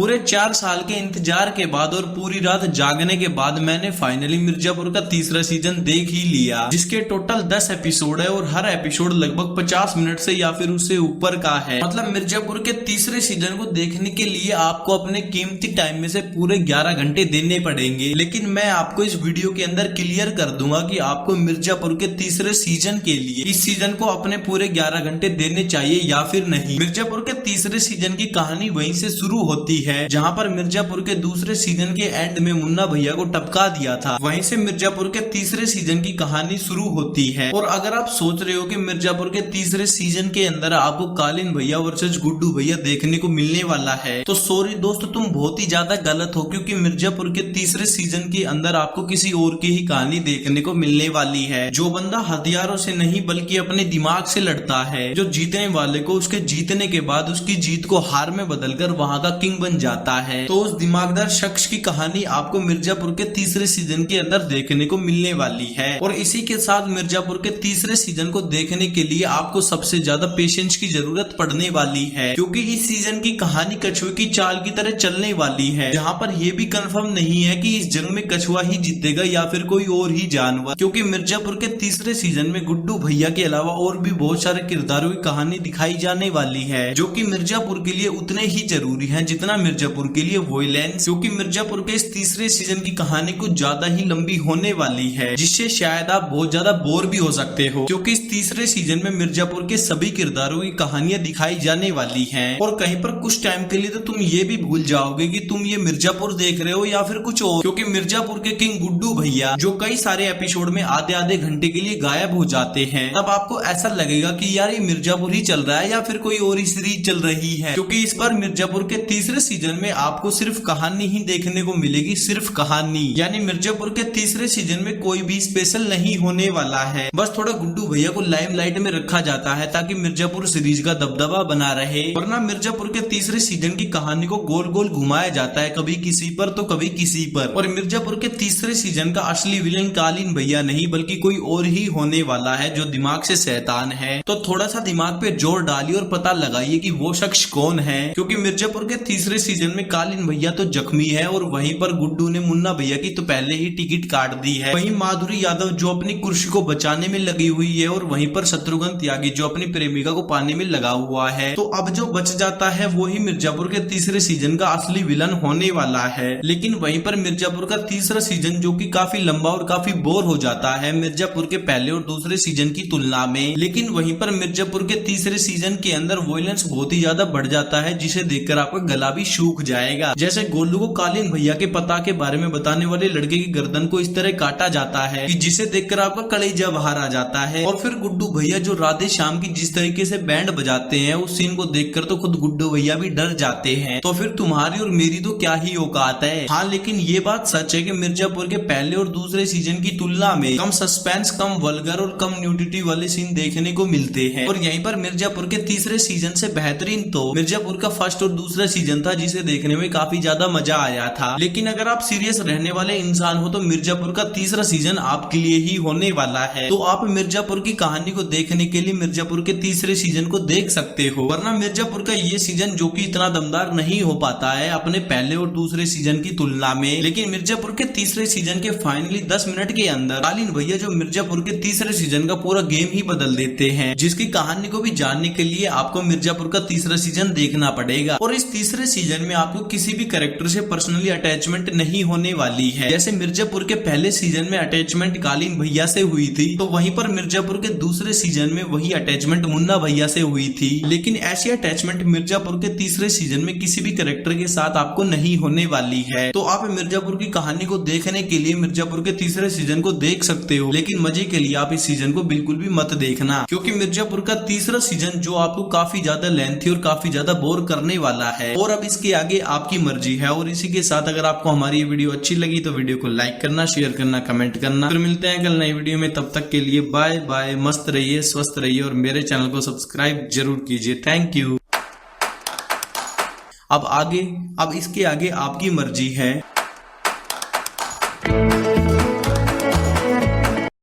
पूरे 4 साल के इंतजार के बाद और पूरी रात जागने के बाद मैंने फाइनली मिर्जापुर का तीसरा सीजन देख ही लिया, जिसके टोटल 10 एपिसोड है और हर एपिसोड लगभग 50 मिनट से या फिर उससे ऊपर का है। मतलब मिर्जापुर के तीसरे सीजन को देखने के लिए आपको अपने कीमती टाइम में से पूरे 11 घंटे देने पड़ेंगे। लेकिन मैं आपको इस वीडियो के अंदर क्लियर कर दूंगा कि आपको मिर्जापुर के तीसरे सीजन के लिए इस सीजन को अपने पूरे 11 घंटे देने चाहिए या फिर नहीं। मिर्जापुर के तीसरे सीजन की कहानी वहीं से शुरू होती है जहां पर मिर्जापुर के दूसरे सीजन के एंड में मुन्ना भैया को टपका दिया था। वहीं से मिर्जापुर के तीसरे सीजन की कहानी शुरू होती है। और अगर आप सोच रहे हो कि मिर्जापुर के तीसरे सीजन के अंदर आपको कालीन भैया वर्सेस गुड्डू भैया देखने को मिलने वाला है, तो सॉरी दोस्तों, तुम बहुत ही ज्यादा गलत हो, क्योंकि मिर्जापुर के तीसरे सीजन के अंदर आपको किसी और की ही कहानी देखने को मिलने वाली है। जो बंदा हथियारों से नहीं बल्कि अपने दिमाग से लड़ता है, जो जीतने वाले को उसके जीतने के बाद उसकी जीत को हार में बदलकर वहां का किंग बन जाता है, तो उस दिमागदार शख्स की कहानी आपको मिर्जापुर के तीसरे सीजन के अंदर देखने को मिलने वाली है। और इसी के साथ मिर्जापुर के तीसरे सीजन को देखने के लिए आपको सबसे ज्यादा पेशेंस की जरूरत पड़ने वाली है, क्योंकि इस सीजन की कहानी कछुए की चाल की तरह चलने वाली है, जहाँ पर यह भी कंफर्म नहीं है कि इस जंग में कछुआ ही जीतेगा या फिर कोई और ही जानवर, क्योंकि मिर्जापुर के तीसरे सीजन में गुड्डू भैया के अलावा और भी बहुत सारे किरदारों की कहानी दिखाई जाने वाली है, जो कि मिर्जापुर के लिए उतने ही जरूरी हैं जितना मिर्जापुर के लिए वॉयलेंस, क्योंकि मिर्जापुर के इस तीसरे सीजन की कहानी कुछ ज्यादा ही लंबी होने वाली है, जिससे शायद आप बहुत ज्यादा बोर भी हो सकते हो, क्योंकि इस तीसरे सीजन में मिर्जापुर के सभी किरदारों की कहानियां दिखाई जाने वाली हैं। और कहीं पर कुछ टाइम के लिए तो तुम ये भी भूल जाओगे कि तुम ये मिर्जापुर देख रहे हो या फिर कुछ और, क्योंकि मिर्जापुर के किंग गुड्डू भैया जो कई सारे एपिसोड में आधे आधे घंटे के लिए गायब हो जाते हैं, तब आपको ऐसा लगेगा कि यार ये मिर्जापुर ही चल रहा है या फिर कोई और ही सीरीज चल रही है, क्योंकि इस बार मिर्जापुर के तीसरे सीजन में आपको सिर्फ कहानी ही देखने को मिलेगी, सिर्फ कहानी। यानी मिर्जापुर के तीसरे सीजन में कोई भी स्पेशल नहीं होने वाला है, बस थोड़ा गुड्डू भैया को लाइमलाइट में रखा जाता है ताकि मिर्जापुर सीरीज का दबदबा बना रहे, वरना मिर्जापुर के तीसरे सीजन की कहानी को गोल गोल घुमाया जाता है, कभी किसी पर तो कभी किसी पर। और मिर्जापुर के तीसरे सीजन का असली विलेन कालीन भैया नहीं बल्कि कोई और ही होने वाला है, जो दिमाग से शैतान है। तो थोड़ा सा दिमाग पे जोर डालिए और पता लगाइए कि वो शख्स कौन है, क्योंकि मिर्जापुर के तीसरे सीजन में कालीन भैया तो जख्मी है और वहीं पर गुड्डू ने मुन्ना भैया की तो पहले ही टिकट काट दी है, वहीं माधुरी यादव जो अपनी कुर्सी को बचाने में लगी हुई है, और वहीं पर शत्रुघ्न त्यागी जो अपनी प्रेमिका को पाने में लगा हुआ है। तो अब जो बच जाता है वो ही मिर्जापुर के तीसरे सीजन का असली विलन होने वाला है। लेकिन वहीं पर मिर्जापुर का तीसरा सीजन जो कि काफी लंबा और काफी बोर हो जाता है मिर्जापुर के पहले और दूसरे सीजन की तुलना में, लेकिन वहीं पर मिर्जापुर के तीसरे सीजन के अंदर वॉयलेंस बहुत ही ज्यादा बढ़ जाता है, जिसे देखकर आपका गला भी सूख जाएगा। जैसे गोलू को कालीन भैया के पता के बारे में बताने वाले लड़के की गर्दन को इस तरह काटा जाता है कि जिसे देखकर आपका कलेजा बाहर आ जाता है। और फिर गुड्डू भैया जो राधे श्याम की जिस तरीके से बैंड बजाते हैं, उस सीन को देखकर तो खुद गुड्डू भैया भी डर जाते हैं। तो फिर तुम्हारी और मेरी तो क्या ही औकात है। हाँ, लेकिन ये बात सच है कि मिर्जापुर के पहले और दूसरे सीजन की तुलना में कम सस्पेंस, कम वल्गर और कम न्यूडिटी वाले सीन देखने को मिलते हैं। और यहीं पर मिर्जापुर के तीसरे सीजन से बेहतरीन तो मिर्जापुर का फर्स्ट और दूसरा सीजन था, जिसे देखने में काफी ज्यादा मजा आया था। लेकिन अगर आप सीरियस रहने वाले इंसान हो तो मिर्जापुर का तीसरा सीजन आपके लिए ही होने वाला है। तो आप मिर्जापुर की कहानी को देखने के लिए मिर्जापुर के तीसरे सीजन को देख सकते हो, वरना मिर्जापुर का ये सीजन जो कि इतना दमदार नहीं हो पाता है अपने पहले और दूसरे सीजन की तुलना में, लेकिन मिर्जापुर के तीसरे सीजन के फाइनली 10 मिनट के अंदर कालीन भैया जो मिर्जापुर के तीसरे सीजन का पूरा गेम ही बदल देते हैं, जिसकी कहानी को भी जानने के लिए आपको मिर्जापुर का तीसरा सीजन देखना पड़ेगा। और इस तीसरे सीजन में आपको किसी भी कैरेक्टर से पर्सनली अटैचमेंट नहीं होने वाली है। जैसे मिर्जापुर के पहले सीजन में अटैचमेंट कालीन भैया से हुई थी, तो वहीं पर मिर्जापुर के दूसरे सीजन में वही अटैचमेंट मुन्ना भैया से हुई थी। लेकिन ऐसी अटैचमेंट मिर्जापुर के तीसरे सीजन में किसी भी कैरेक्टर के साथ आपको नहीं होने वाली है। तो आप मिर्जापुर की कहानी को देखने के लिए मिर्जापुर के तीसरे सीजन को देख सकते हो, लेकिन मजे के लिए आप इस सीजन को बिल्कुल भी मत देखना, क्योंकि मिर्जापुर का तीसरा सीजन जो आपको काफी ज्यादा लेंथी और काफी ज्यादा बोर करने वाला है। और अब इसके आगे आपकी मर्जी है। और इसी के साथ अगर आपको हमारी ये वीडियो अच्छी लगी तो वीडियो को लाइक करना, शेयर करना, कमेंट करना। फिर मिलते हैं कल नई वीडियो में, तब तक के लिए बाय बाय। मस्त रहिए, स्वस्थ रहिए और मेरे चैनल को सब्सक्राइब जरूर कीजिए। Thank you. अब इसके आगे आपकी मर्जी है।